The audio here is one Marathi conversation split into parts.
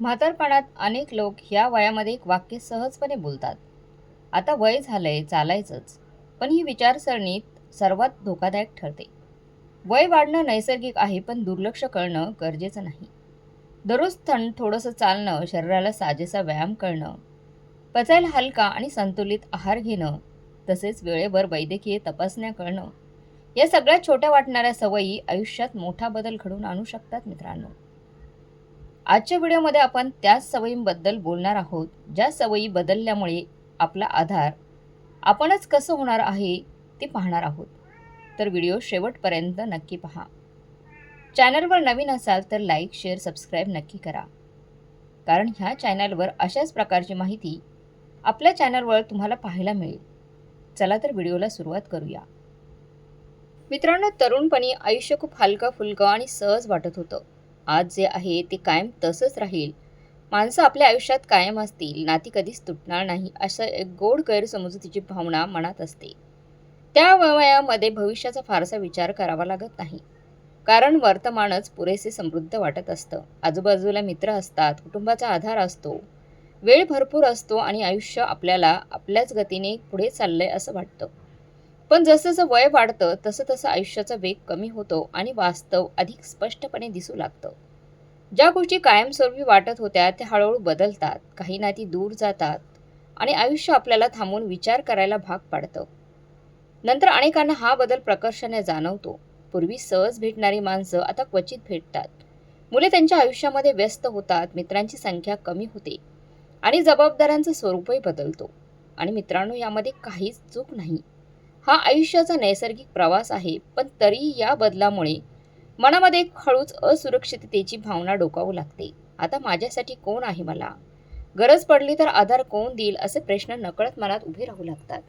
म्हातारपणात अनेक लोक ह्या वयामध्ये एक वाक्य सहजपणे बोलतात. आता वय झालंय, चालायचंच. पण ही विचारसरणीत सर्वात धोकादायक ठरते. वय वाढणं नैसर्गिक आहे, पण दुर्लक्ष करणं गरजेचं नाही. दररोज थोडंसं चालणं, शरीराला साजेसा व्यायाम करणं, पचायला हलका आणि संतुलित आहार घेणं, तसेच वेळेवर वैद्यकीय तपासण्या करणं, या सगळ्या छोट्या वाटणाऱ्या सवयी आयुष्यात मोठा बदल घडवून आणू शकतात मित्रांनो. आजच्या व्हिडिओमध्ये आपण त्याच सवयींबद्दल बोलणार आहोत, ज्या सवयी बदलल्यामुळे आपला आधार आपणच कसं होणार आहे ते पाहणार आहोत. तर व्हिडिओ शेवटपर्यंत नक्की पहा. चॅनलवर नवीन असाल तर लाईक, शेअर, सबस्क्राईब नक्की करा. कारण ह्या चॅनलवर अशाच प्रकारची माहिती आपल्या चॅनलवर तुम्हाला पाहायला मिळेल. चला तर व्हिडिओला सुरुवात करूया. मित्रांनो, तरुणपणी आयुष्य खूप हलकं फुलकं आणि सहज वाटत होतं. आज जे आहे ते कायम तसंच राहील. माणसं आपल्या आयुष्यात कायम असतील, नाती कधीच तुटणार नाही, असं एक गोड गैरसमजुतीची भावना मनात असते. त्या वयामध्ये भविष्याचा फारसा विचार करावा लागत नाही. कारण वर्तमानच पुरेसे समृद्ध वाटत असतं. आजूबाजूला मित्र असतात, कुटुंबाचा आधार असतो, वेळ भरपूर असतो आणि आयुष्य आपल्याला आपल्याच गतीने पुढे चाललंय असं वाटतं. पण जसं वय वाढतं तसं आयुष्याचा वेग कमी होतो आणि वास्तव अधिक स्पष्टपणे दिसू लागतं. ज्या गोष्टी कायमस्वरूपी वाटत होत्या त्या हळूहळू बदलतात, काही नाती दूर जातात आणि आयुष्य आपल्याला थांबून विचार करायला भाग पाडतं. नंतर अनेकांना हा बदल प्रकर्षाने जाणवतो. पूर्वी सहज भेटणारी माणसं आता क्वचित भेटतात. मुले त्यांच्या आयुष्यामध्ये व्यस्त होतात, मित्रांची संख्या कमी होते आणि जबाबदाऱ्यांचं स्वरूपही बदलतो. आणि मित्रांनो, यामध्ये काहीच चूक नाही. हा आयुष्याचा नैसर्गिक प्रवास आहे. पण तरी या बदलामुळे मनामध्ये एक हळूच असुरक्षिततेची भावना डोकावू लागते. आता माझ्यासाठी कोण आहे, मला गरज पडली तर आधार कोण देईल, असे प्रश्न नकळत मनात उभे राहू लागतात.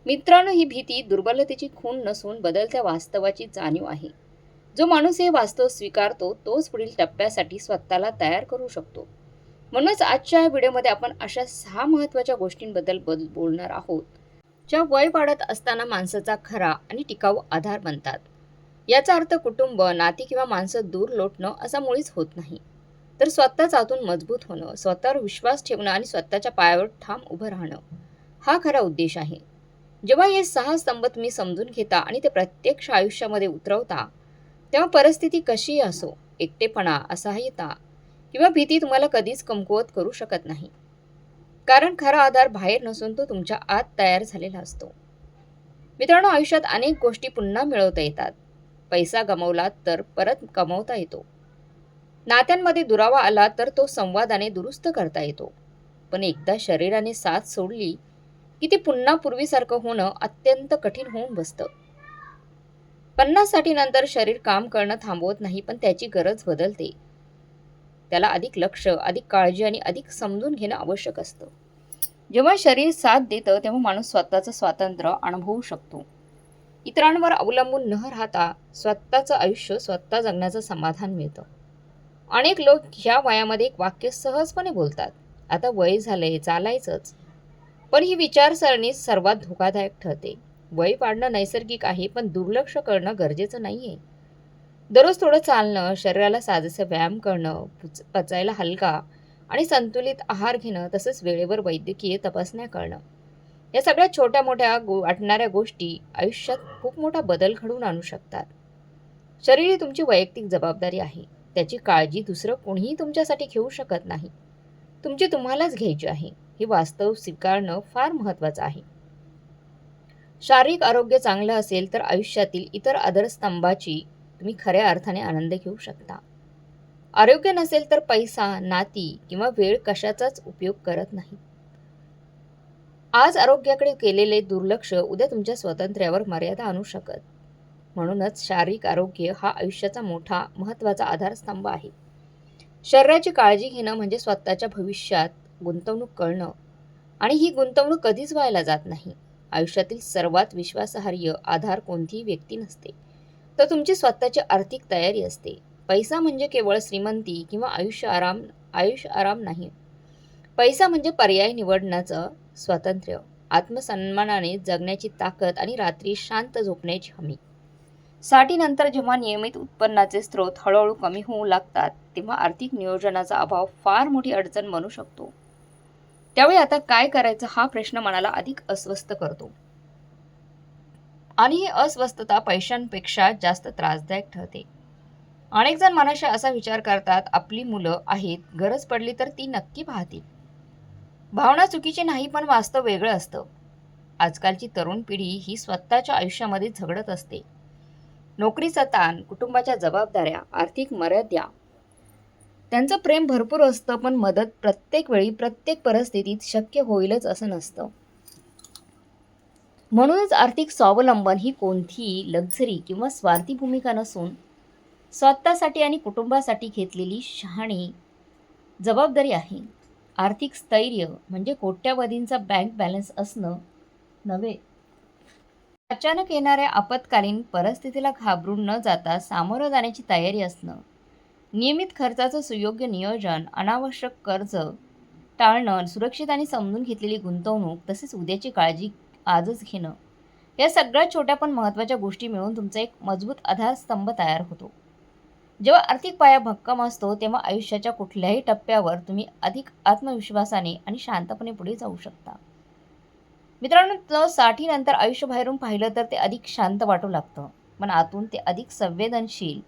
मित्रांनो, ही भीती दुर्बलतेची खूण नसून बदलत्या वास्तवाची जाणीव आहे. जो माणूस हे वास्तव स्वीकारतो तोच पुढील टप्प्यासाठी स्वतःला तयार करू शकतो. म्हणूनच आजच्या या व्हिडिओमध्ये आपण अशा 6 महत्त्वाच्या गोष्टींबद्दल बोलणार आहोत, ज्या वय वाढत असताना माणसाचा खरा आणि टिकाऊ आधार बनतात. याचा अर्थ कुटुंब, नाती किंवा माणसं दूर लोटणं असा मुळीच होत नाही. तर स्वतःच आतून मजबूत होणं, स्वतःवर विश्वास ठेवणं आणि स्वतःच्या पायावर ठाम उभं राहणं, हा खरा उद्देश आहे. जेव्हा हे 6 स्तंभ तुम्ही समजून घेता आणि ते प्रत्यक्ष आयुष्यामध्ये उतरवता, तेव्हा परिस्थिती कशीही असो, एकटेपणा, असहाय्यता किंवा भीती तुम्हाला कधीच कमकुवत करू शकत नाही. कारण खरा आधार बाहेर नसून तो तुमच्या आत तयार झालेला असतो. मित्रांनो, आयुष्यात अनेक गोष्टी पुन्हा मिळवता येतात. पैसा गमावला तर परत कमवता येतो. नात्यांमध्ये दुरावा आला तर तो संवादाने दुरुस्त करता येतो. पण एकदा शरीराने साथ सोडली की ते पुन्हा पूर्वीसारखं होणं अत्यंत कठीण होऊन बसतं. 50 साठी नंतर शरीर काम करणं थांबवत नाही, पण त्याची गरज बदलते. त्याला अधिक लक्ष, अधिक काळजी आणि अधिक समजून घेणं आवश्यक असतं. जेव्हा शरीर साथ देतं तेव्हा माणूस स्वतःचं स्वातंत्र्य अनुभवू शकतो. इतरांवर अवलंबून न राहता स्वतःचं आयुष्य स्वतः जगण्याचं समाधान मिळतं. अनेक लोक ह्या वयामध्ये एक वाक्य सहजपणे बोलतात, आता वय झालंय, चालायचंच. पण ही विचारसरणी सर्वात धोकादायक ठरते. वय वाढणं नैसर्गिक आहे, पण दुर्लक्ष करणं गरजेचं नाहीये. दररोज थोडं चालणं, शरीराला साजेसं व्यायाम करणं, पचायला हलका आणि संतुलित आहार घेणं, तसंच वेळेवर वैद्यकीय तपासण्या करणं, या सगळ्या छोट्या मोठ्या वाटणाऱ्या गोष्टी आयुष्यात खूप मोठा बदल घडवून आणू शकतात. शरीर ही तुमची वैयक्तिक जबाबदारी आहे. त्याची काळजी दुसरं कोणीही तुमच्यासाठी घेऊ शकत नाही. तुमची तुम्हालाच घ्यायची आहे. हे वास्तव स्वीकारणं फार महत्त्वाचं आहे. शारीरिक आरोग्य चांगलं असेल तर आयुष्यातील इतर आधारस्तंभाची तुम्ही खऱ्या अर्थाने आनंद घेऊ शकता. आरोग्य नसेल तर पैसा, नाती किंवा वेळ कशाचाच उपयोग करत नाही. आज आरोग्याकडे केलेले दुर्लक्ष उद्या तुमच्या स्वातंत्र्यावर मर्यादा आणू शकत. म्हणूनच शारीरिक आरोग्य हा आयुष्याचा मोठा महत्त्वाचा आधारस्तंभ आहे. शरीराची काळजी घेणं म्हणजे स्वतःच्या भविष्यात गुंतवणूक करणं आणि ही गुंतवणूक कधीच व्हायला जात नाही. आयुष्यातील सर्वात विश्वासार्ह आधार कोणतीही व्यक्ती नसते, तर तुमची स्वतःची आर्थिक तयारी असते. पैसा म्हणजे केवळ श्रीमंती किंवा आयुष्य आराम नाही. पैसा म्हणजे पर्याय निवडण्याचं स्वातंत्र्य, आत्मसन्मानाने जगण्याची ताकद आणि रात्री शांत झोपण्याची हमी. 60नंतर जेव्हा नियमित उत्पन्नाचे स्रोत हळूहळू कमी होऊ लागतात तेव्हा आर्थिक नियोजनाचा अभाव फार मोठी अडचण बनू शकतो. त्यावेळी आता काय करायचं हा प्रश्न मनाला अधिक अस्वस्थ करतो आणि ही अस्वस्थता पैशांपेक्षा जास्त त्रासदायक ठरते. अनेक जण मनाशी असा विचार करतात, आपली मुलं आहेत, गरज पडली तर ती नक्की पाहतील. भावना चुकीची नाही, पण वास्तव वेगळं असतं. आजकालची तरुण पिढी ही स्वतःच्या आयुष्यामध्ये झगडत असते. नोकरीचा ताण, कुटुंबाच्या जबाबदाऱ्या, आर्थिक मर्यादा. त्यांचं प्रेम भरपूर असतं, पण मदत प्रत्येक वेळी, प्रत्येक परिस्थितीत शक्य होईलच असं नसतं. म्हणूनच आर्थिक स्वावलंबन ही कोणतीही लक्झरी किंवा स्वार्थी भूमिका नसून स्वतःसाठी आणि कुटुंबासाठी घेतलेली शहाणी जबाबदारी आहे. आर्थिक स्थैर्य म्हणजे कोट्यावधींचा बँक बॅलन्स असणं नव्हे. अचानक येणाऱ्या आपत्कालीन परिस्थितीला घाबरून न जाता सामोरं जाण्याची तयारी असणं. नियमित खर्चाचं सुयोग्य नियोजन, अनावश्यक कर्ज टाळणं, सुरक्षित आणि समजून घेतलेली गुंतवणूक, तसेच उद्याची काळजी आजच घेणं. या सगळ्या छोट्या पण महत्त्वाच्या गोष्टी मिळून तुमचा एक मजबूत आधारस्तंभ तयार होतो. जेव्हा आर्थिक पाया भक्कम असतो तेव्हा आयुष्याच्या कुठल्याही टप्प्यावर तुम्ही अधिक आत्मविश्वासाने आणि शांतपणे पुढे जाऊ शकता. मित्रांनो, 60नंतर आयुष्य बाहेरून पाहिलं तर ते अधिक शांत वाटू लागतं, पण आतून ते अधिक संवेदनशील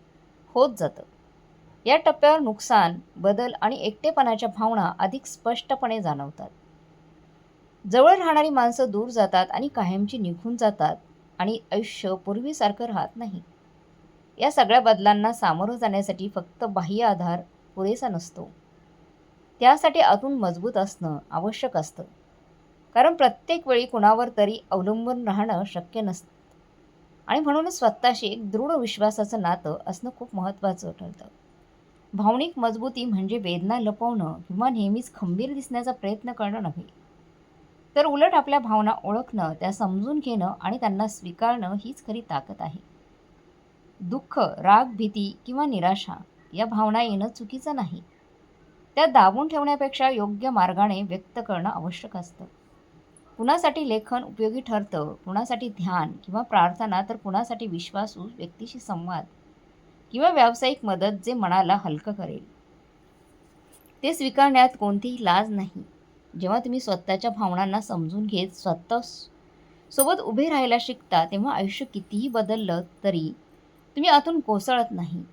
होत जातं. या टप्प्यावर नुकसान, बदल आणि एकटेपणाच्या भावना अधिक स्पष्टपणे जाणवतात. जवळ राहणारी माणसं दूर जातात आणि कायमची निघून जातात आणि आयुष्य पूर्वीसारखं राहत नाही. या सगळ्या बदलांना सामोरं जाण्यासाठी फक्त बाह्य आधार पुरेसा नसतो. त्यासाठी आतून मजबूत असणं आवश्यक असतं. कारण प्रत्येक वेळी कुणावर तरी अवलंबून राहणं शक्य नसतं आणि म्हणूनच स्वतःशी एक दृढ विश्वासाचं नातं असणं खूप महत्त्वाचं ठरतं. भावनिक मजबूती म्हणजे वेदना लपवणं किंवा नेहमीच खंबीर दिसण्याचा प्रयत्न करणं नव्हे, तर उलट आपल्या भावना ओळखणं, त्या समजून घेणं आणि त्यांना स्वीकारणं हीच खरी ताकद आहे. दुःख, राग, भीती किंवा निराशा या भावना येणं चुकीचं नाही. त्या दाबून ठेवण्यापेक्षा योग्य मार्गाने व्यक्त करणं आवश्यक असतं. कुणासाठी लेखन उपयोगी ठरतं, कुणासाठी ध्यान किंवा प्रार्थना, तर कुणासाठी विश्वासू व्यक्तीशी संवाद किंवा व्यावसायिक मदत जे मनाला हलकं करेल. ते स्वीकारण्यात कोणतीही लाज नाही. जेव्हा तुम्ही स्वतःच्या भावनांना समजून घेत स्वतः सोबत उभे राहायला शिकता तेव्हा आयुष्य कितीही बदललं तरी तुम्ही आतून कोसळत नाही.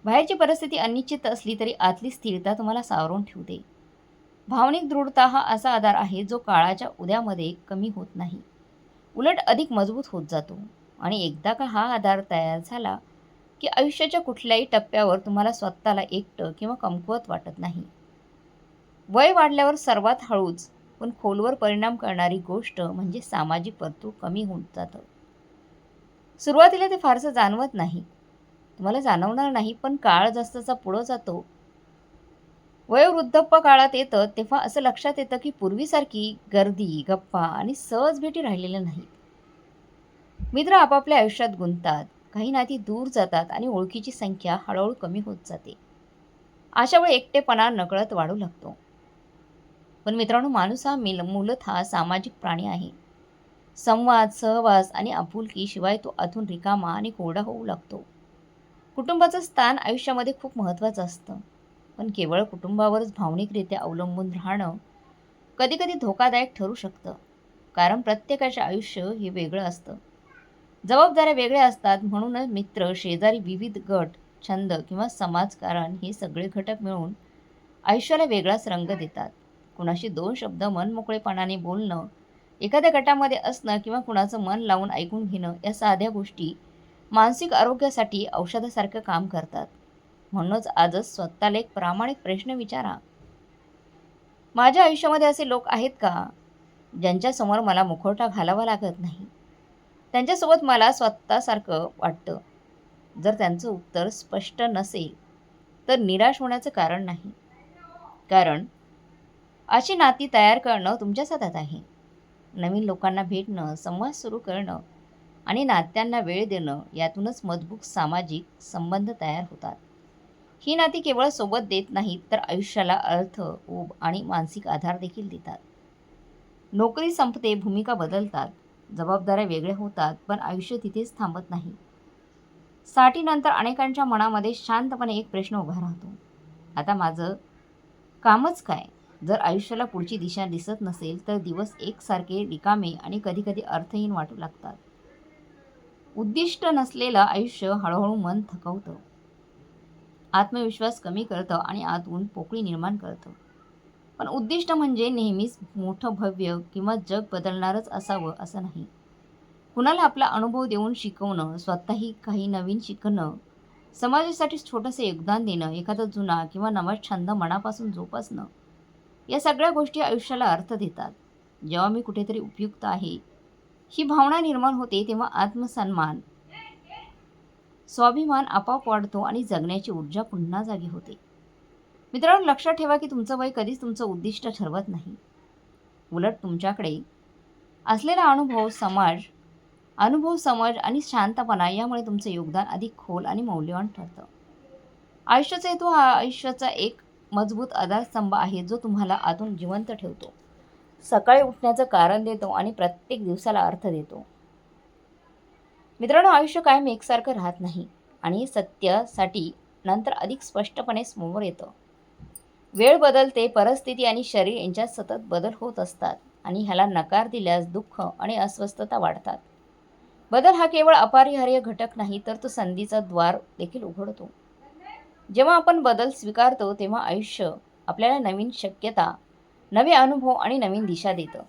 बाहेरची परिस्थिती अनिश्चित असली तरी आतली स्थिरता तुम्हाला सावरून ठेवते. भावनिक दृढता हा असा आधार आहे जो काळाच्या उद्यामध्ये कमी होत नाही, उलट अधिक मजबूत होत जातो. आणि एकदा का हा आधार तयार झाला की आयुष्याच्या कुठल्याही टप्प्यावर तुम्हाला स्वतःला एकटं किंवा कमकुवत वाटत नाही. वय वाढल्यावर सर्वात हळूच पण खोलवर परिणाम करणारी गोष्ट म्हणजे सामाजिक वर्तुळ कमी होत जातं. सुरुवातीला ते फारसं जाणवत नाही, तुम्हाला जाणवणार नाही, पण काळ जसजसा पुढं जातो, वयोवृद्धप्प काळात येतं तेव्हा असं लक्षात येतं की पूर्वीसारखी गर्दी, गप्पा आणि सहज भेटी राहिलेल्या नाहीत. मित्र आपापल्या आयुष्यात गुंततात, काही नाती दूर जातात आणि ओळखीची संख्या हळूहळू कमी होत जाते. अशावेळी एकटेपणा नकळत वाढू लागतो. पण मित्रांनो, माणूस हा मूलतः सामाजिक प्राणी आहे. संवाद, सहवास आणि आपुलकीशिवाय तो आतून रिकामा आणि कोरडा होऊ लागतो. कुटुंबाचं स्थान आयुष्यामध्ये खूप महत्त्वाचं असतं, पण केवळ कुटुंबावरच भावनिकरित्या अवलंबून राहणं कधीकधी धोकादायक ठरू शकतं. कारण प्रत्येकाचे आयुष्य हे वेगळं असतं, जबाबदाऱ्या वेगळ्या असतात. म्हणूनच मित्र, शेजारी, विविध गट, छंद किंवा समाजकारण हे सगळे घटक मिळून आयुष्याला वेगळाच रंग देतात. कुणाशी 2 शब्द मनमोकळेपणाने बोलणं, एखाद्या गटामध्ये असणं किंवा कुणाचं मन लावून ऐकून घेणं, या साध्या गोष्टी मानसिक आरोग्यासाठी औषधासारखं काम करतात. म्हणूनच आजच स्वतःला एक प्रामाणिक प्रश्न विचारा, माझ्या आयुष्यामध्ये असे लोक आहेत का ज्यांच्यासमोर मला मुखवटा घालावा लागत नाही, त्यांच्यासोबत मला स्वतःसारखं वाटतं? जर त्यांचं उत्तर स्पष्ट नसेल तर निराश होण्याचं कारण नाही, कारण अशी नाती तयार करणं तुमच्याच हातात आहे. नवीन लोकांना भेटणं, संवाद सुरू करणं आणि नात्यांना वेळ देणं, यातूनच मजबूत सामाजिक संबंध तयार होतात. ही नाती केवळ सोबत देत नाहीत, तर आयुष्याला अर्थ, ऊब आणि मानसिक आधार देखील देतात. नोकरी संपते, भूमिका बदलतात, जबाबदाऱ्या वेगळ्या होतात, पण आयुष्य तिथेच थांबत नाही. 60नंतर अनेकांच्या मनामध्ये शांतपणे एक प्रश्न उभा राहतो. आता माझं कामच काय? जर आयुष्याला पुढची दिशा दिसत नसेल, तर दिवस एकसारखे रिकामे आणि कधीकधी अर्थहीन वाटू लागतात. उद्दिष्ट नसलेलं आयुष्य हळूहळू मन थकवतं, आत्मविश्वास कमी करतं आणि आतून पोकळी निर्माण करतं. पण उद्दिष्ट म्हणजे नेहमीच मोठं, भव्य किंवा जग बदलणारच असावं असं नाही. कुणाला आपला अनुभव देऊन शिकवणं, स्वतःही काही नवीन शिकणं, समाजासाठी छोटंसं योगदान देणं, एखादा जुना किंवा नवा छंद मनापासून जोपासणं, या सगळ्या गोष्टी आयुष्याला अर्थ देतात. जेव्हा मी कुठेतरी उपयुक्त आहे, ही भावना निर्माण होते, तेव्हा आत्मसन्मान, स्वाभिमान आपोआप वाढतो आणि जगण्याची ऊर्जा पुन्हा जागी होते. मित्रांनो, लक्षात ठेवा की तुमचं वय कधीच तुमचं उद्दिष्ट ठरवत नाही. उलट तुमच्याकडे असलेला अनुभव, समज आणि शांतपणा यामुळे तुमचं योगदान अधिक खोल आणि मौल्यवान ठरतं. आयुष्याचा हेतू हा आयुष्याचा एक मजबूत आधारस्तंभ आहे, जो तुम्हाला आतून जिवंत ठेवतो, सकाळी उठण्याचं कारण देतो आणि प्रत्येक दिवसाला अर्थ देतो. मित्रांनो, आयुष्य कायम एकसारखं राहत नाही आणि हे सत्यासाठी नंतर अधिक स्पष्टपणे समोर येतं. वेळ बदलते, परिस्थिती आणि शरीर यांच्यात सतत बदल होत असतात आणि ह्याला नकार दिल्यास दुःख आणि अस्वस्थता वाढतात. बदल हा केवळ अपरिहार्य घटक नाही, तर तो संधीचा द्वार देखील उघडतो. जेव्हा आपण बदल स्वीकारतो, तेव्हा आयुष्य आपल्याला नवीन शक्यता, नवे अनुभव आणि नवीन दिशा देतं.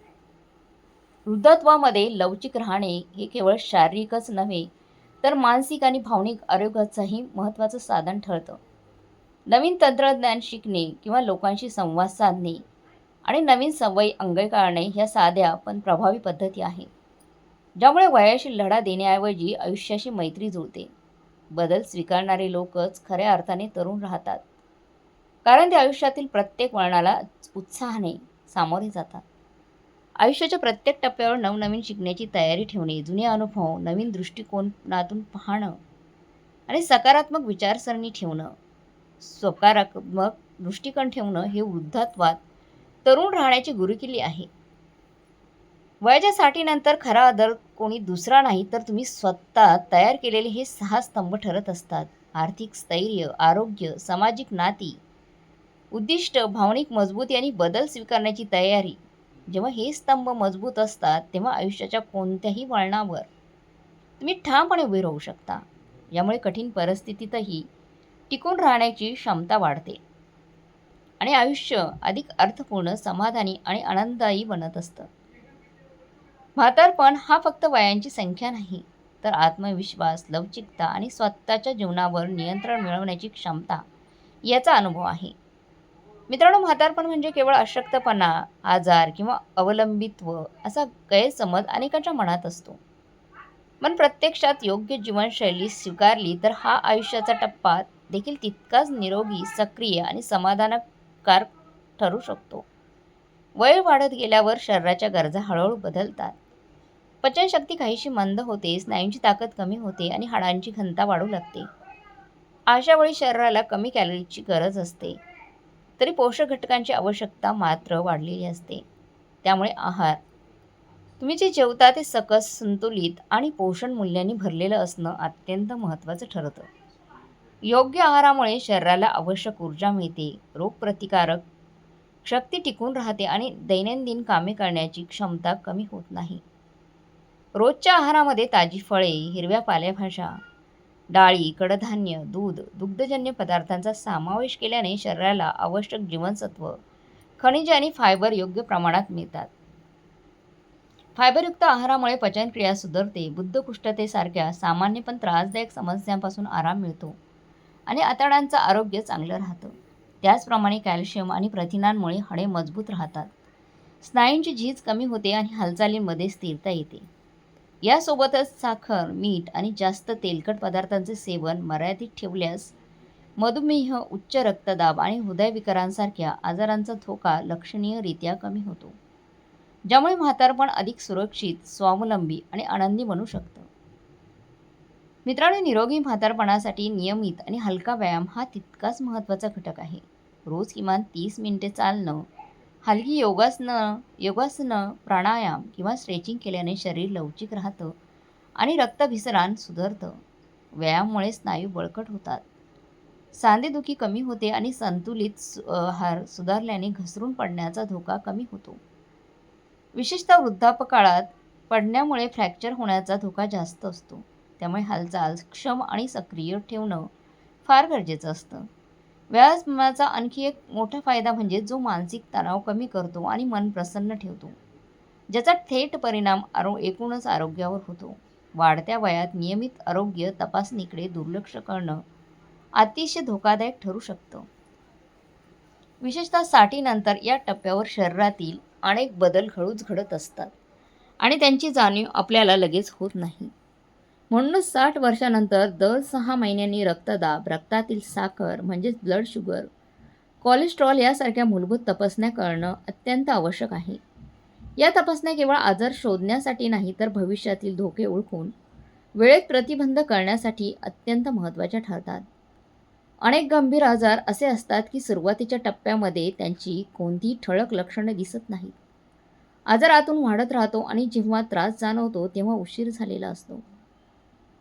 वृद्धत्वामध्ये लवचिक राहणे हे केवळ शारीरिकच नव्हे, तर मानसिक आणि भावनिक आरोग्याचंही महत्त्वाचं साधन ठरतं. नवीन तंत्रज्ञान शिकणे किंवा लोकांशी संवाद साधणे आणि नवीन सवयी अंगीकारणे ह्या साध्या पण प्रभावी पद्धती आहेत, ज्यामुळे वयाशी लढा देण्याऐवजी आयुष्याशी मैत्री जुळते. बदल स्वीकारणारे लोकच खऱ्या अर्थाने तरुण राहतात, कारण ते आयुष्यातील प्रत्येक वळणाला उत्साहाने सामोरे जातात. आयुष्याच्या प्रत्येक टप्प्यावर नवनवीन शिकण्याची तयारी ठेवणे, जुने अनुभव नवीन दृष्टिकोनातून पाहणं आणि सकारात्मक विचारसरणी ठेवणं, सकारात्मक दृष्टिकोन ठेवणं हे वृद्धत्वात तरुण राहण्याची गुरुकिल्ली आहे. वयाच्या 60नंतर खरा आदर कोणी दुसरा नाही, तर तुम्ही स्वतः तयार केलेले हे 6 स्तंभ ठरत असतात. आर्थिक स्थैर्य, आरोग्य, सामाजिक नाती, उद्दिष्ट, भावनिक मजबूती आणि बदल स्वीकारण्याची तयारी. जेव्हा हे स्तंभ मजबूत असतात, तेव्हा आयुष्याच्या कोणत्याही वळणावर तुम्ही ठामपणे उभे राहू शकता. यामुळे कठीण परिस्थितीतही टिकून राहण्याची क्षमता वाढते आणि आयुष्य अधिक अर्थपूर्ण, समाधानी आणि आनंददायी बनत असतं. म्हातारपण हा फक्त वयांची संख्या नाही, तर आत्मविश्वास, लवचिकता आणि स्वतःच्या जीवनावर नियंत्रण मिळवण्याची क्षमता याचा अनुभव आहे. मित्रांनो, म्हातारपण म्हणजे केवळ अशक्तपणा, आजार किंवा अवलंबित्व असा गैरसमज अनेकांच्या मनात असतो. पण प्रत्यक्षात योग्य जीवनशैली स्वीकारली तर हा आयुष्याचा टप्पा देखील तितकाच निरोगी, सक्रिय आणि समाधानकारक ठरू शकतो. वय वाढत गेल्यावर शरीराच्या गरजा हळूहळू बदलतात. पचनशक्ती काहीशी मंद होते, स्नायूंची ताकद कमी होते आणि हाडांची घनता वाढू लागते. अशा वेळी शरीराला कमी कॅलरीजची गरज असते, तरी पोषक घटकांची आवश्यकता मात्र वाढलेली असते. त्यामुळे आहार, तुम्ही जे जेवता ते सकस, संतुलित आणि पोषण मूल्यांनी भरलेलं असणं अत्यंत महत्त्वाचं ठरतं. योग्य आहारामुळे शरीराला आवश्यक ऊर्जा मिळते, रोगप्रतिकारक शक्ती टिकून राहते आणि दैनंदिन कामे करण्याची क्षमता कमी होत नाही. रोजच्या आहारामध्ये ताजी फळे, हिरव्या पालेभाज्या, डाळी, कडधान्य, दूध, दुग्धजन्य पदार्थांचा समावेश केल्याने शरीराला आवश्यक जीवनसत्व, खनिजे आणि फायबर योग्य प्रमाणात मिळतात. फायबरयुक्त आहारामुळे पचनक्रिया सुधारते, बद्धकोष्ठतेसारख्या सामान्य पण त्रासदायक समस्यांपासून आराम मिळतो आणि आतड्यांचं आरोग्य चांगलं राहतं. त्याचप्रमाणे कॅल्शियम आणि प्रथिनांमुळे हाडे मजबूत राहतात, स्नायूंची झीज कमी होते आणि हालचालींमध्ये स्थिरता येते. यासोबतच साखर, मीठ आणि जास्त तेलकट पदार्थांचे सेवन मर्यादित ठेवल्यास मधुमेह, उच्च रक्तदाब आणि हृदयविकारांसारख्या आजारांचा धोका लक्षणीयरित्या कमी होतो, ज्यामुळे म्हातारपण अधिक सुरक्षित, स्वावलंबी आणि आनंदी बनू शकतं. मित्रांनो, निरोगी म्हातारपणासाठी नियमित आणि हलका व्यायाम हा तितकाच महत्त्वाचा घटक आहे. रोज किमान 30 मिनिटे चालणं, हलकी योगासनं, प्राणायाम किंवा स्ट्रेचिंग केल्याने शरीर लवचिक राहतं आणि रक्तभिसरण सुधारतं. व्यायामामुळे स्नायू बळकट होतात, सांधेदुखी कमी होते आणि संतुलित आहार सुधारल्याने घसरून पडण्याचा धोका कमी होतो. विशेषतः वृद्धापकाळात पडण्यामुळे फ्रॅक्चर होण्याचा धोका जास्त असतो. त्यामुळे हालचाल क्षम आणि सक्रिय ठेवणं फार गरजेचं असतं. व्यायामाचा आणखी एक मोठा फायदा म्हणजे जो मानसिक तणाव कमी करतो आणि मन प्रसन्न ठेवतो, ज्याचा थेट परिणाम एकूणच आरोग्यावर होतो. वाढत्या वयात नियमित आरोग्य तपासणीकडे दुर्लक्ष करणं अतिशय धोकादायक ठरू शकतं. विशेषतः 60 नंतर या टप्प्यावर शरीरातील अनेक बदल हळूच घडत असतात आणि त्यांची जाणीव आपल्याला लगेच होत नाही. म्हणूनच 60 वर्षानंतर दर 6 महिन्यांनी रक्तदाब, रक्तातील साखर म्हणजेच ब्लड शुगर, कोलेस्ट्रॉल यासारख्या मूलभूत तपासण्या करणं अत्यंत आवश्यक आहे. या तपासण्या केवळ आजार शोधण्यासाठी नाही तर भविष्यातील धोके ओळखून वेळेत प्रतिबंध करण्यासाठी अत्यंत महत्त्वाच्या ठरतात. अनेक गंभीर आजार असे असतात की सुरुवातीच्या टप्प्यामध्ये त्यांची कोणतीही ठळक लक्षणे दिसत नाहीत. आजार आतून वाढत राहतो आणि जेव्हा त्रास जाणवतो तेव्हा उशीर झालेला असतो.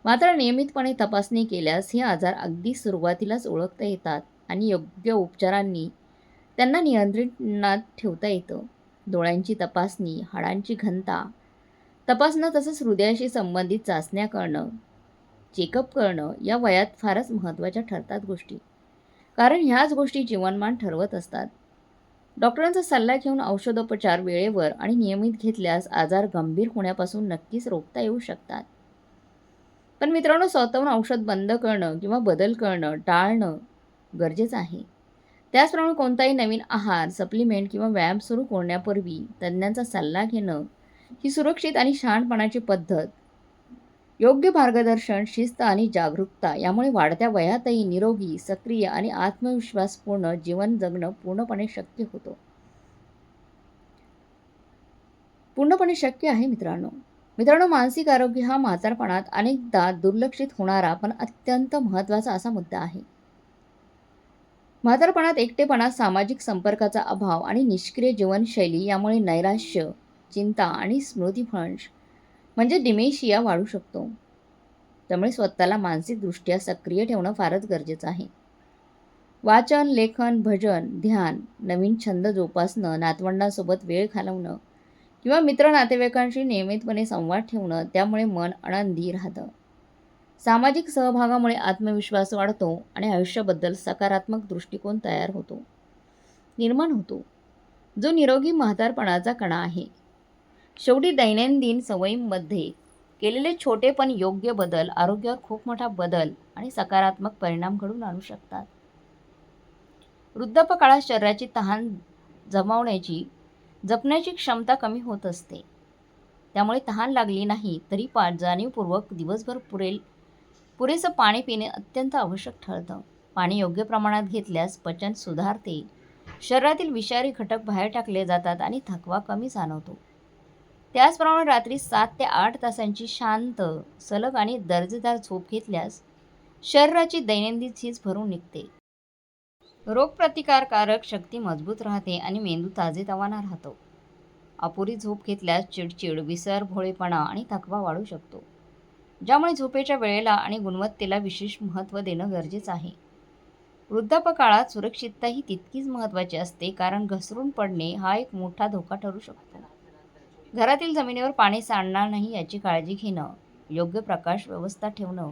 मात्र नियमितपणे तपासणी केल्यास हे आजार अगदी सुरुवातीलाच ओळखता येतात आणि योग्य उपचारांनी त्यांना नियंत्रणात ठेवता येतं. डोळ्यांची तपासणी, हाडांची घनता तपासणं तसंच हृदयाशी संबंधित चाचण्या करणं, चेकअप करणं या वयात फारच महत्त्वाच्या ठरतात गोष्टी. कारण ह्याच गोष्टी जीवनमान ठरवत असतात. डॉक्टरांचा सल्ला घेऊन औषधोपचार वेळेवर आणि नियमित घेतल्यास आजार गंभीर होण्यापासून नक्कीच रोखता येऊ शकतात. पण मित्रांनो, स्वतःहून औषध बंद करणं किंवा बदल करणं टाळणं गरजेचं आहे. त्याचप्रमाणे कोणताही नवीन आहार, सप्लिमेंट किंवा व्यायाम सुरू करण्यापूर्वी तज्ज्ञांचा सल्ला घेणं ही सुरक्षित आणि शहाणपणाची पद्धत. योग्य मार्गदर्शन, शिस्त आणि जागरूकता यामुळे वाढत्या वयातही निरोगी, सक्रिय आणि आत्मविश्वासपूर्ण जीवन जगणं पूर्णपणे शक्य आहे मित्रांनो. मानसिक आरोग्य हा म्हातारपणात अनेकदा दुर्लक्षित होणारा पण अत्यंत महत्त्वाचा असा मुद्दा आहे. म्हातारपणात एकटेपणा, सामाजिक संपर्काचा अभाव आणि निष्क्रिय जीवनशैली यामुळे नैराश्य, चिंता आणि स्मृतिभ्रंश म्हणजे डिमेशिया वाढू शकतो. त्यामुळे स्वतःला मानसिकदृष्ट्या सक्रिय ठेवणं फारच गरजेचं आहे. वाचन, लेखन, भजन, ध्यान, नवीन छंद जोपासणं, नातवंडांसोबत वेळ घालवणं किंवा मित्र नातेवाईकांशी नियमितपणे संवाद ठेवणं त्यामुळे मन आनंदी राहतं. सामाजिक सहभागामुळे आत्मविश्वास वाढतो आणि आयुष्याबद्दल सकारात्मक दृष्टिकोन निर्माण होतो, जो निरोगी म्हातारपणाचा कणा आहे. शेवटी दैनंदिन सवयींमध्ये केलेले छोटे पण योग्य बदल आरोग्यावर खूप मोठा बदल आणि सकारात्मक परिणाम घडवून आणू शकतात. वृद्धापकाळात शरीराची तहान जपण्याची क्षमता कमी होत असते. त्यामुळे तहान लागली नाही तरी जाणीवपूर्वक दिवसभर पुरेसं पाणी पिणे अत्यंत आवश्यक ठरतं. पाणी योग्य प्रमाणात घेतल्यास पचन सुधारते, शरीरातील विषारी घटक बाहेर टाकले जातात आणि थकवा कमी जाणवतो. त्याचप्रमाणे रात्री 7 ते 8 तासांची शांत, सलग आणि दर्जेदार झोप घेतल्यास शरीराची दैनंदिन झीज भरून निघते. रोगप्रतिकारक शक्ती मजबूत राहते आणि मेंदू ताजेतवाना राहतो. अपुरी झोप घेतल्यास चिडचिड, भोळेपणा आणि थकवा वाढू शकतो, ज्यामुळे झोपेच्या वेळेला आणि गुणवत्तेला विशेष महत्त्व देणं गरजेचं आहे. वृद्धापकाळात सुरक्षितता ही तितकीच महत्त्वाची असते, कारण घसरून पडणे हा एक मोठा धोका ठरू शकतो. घरातील जमिनीवर पाणी सांडणार नाही याची काळजी घेणं, योग्य प्रकाश व्यवस्था ठेवणं,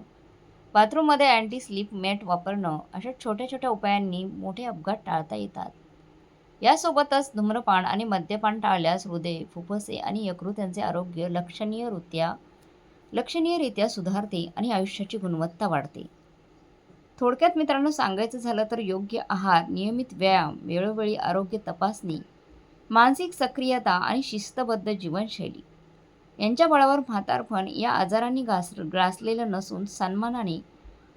बाथरूममध्ये अँटी स्लिप मॅट वापरणं अशा छोट्या छोट्या उपायांनी मोठे अपघात टाळता येतात. यासोबतच धूम्रपान आणि मद्यपान टाळल्यास हृदय, फुफ्फुसे आणि यकृत यांचे आरोग्य लक्षणीयरित्या सुधारते आणि आयुष्याची गुणवत्ता वाढते. थोडक्यात मित्रांनो, सांगायचं झालं तर योग्य आहार, नियमित व्यायाम, वेळोवेळी आरोग्य तपासणी, मानसिक सक्रियता आणि शिस्तबद्ध जीवनशैली यांच्या बळावर म्हातारपण या आजारांनी ग्रासलेलं नसून सन्मानाने,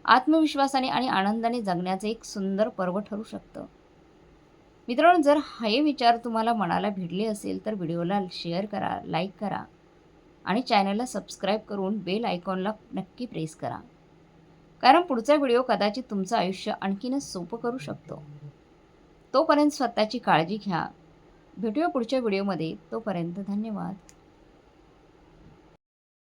आत्मविश्वासाने आणि आनंदाने जगण्याचे एक सुंदर पर्व ठरू शकतं. मित्रांनो, जर हे विचार तुम्हाला मनाला भिडले असेल तर व्हिडिओला शेअर करा, लाईक करा आणि चॅनलला सबस्क्राईब करून बेल आयकॉनला नक्की प्रेस करा, कारण पुढचा व्हिडिओ कदाचित तुमचं आयुष्य आणखीनच सोपं करू शकतो. तोपर्यंत स्वतःची काळजी घ्या. भेटूया पुढच्या व्हिडिओमध्ये. तोपर्यंत धन्यवाद.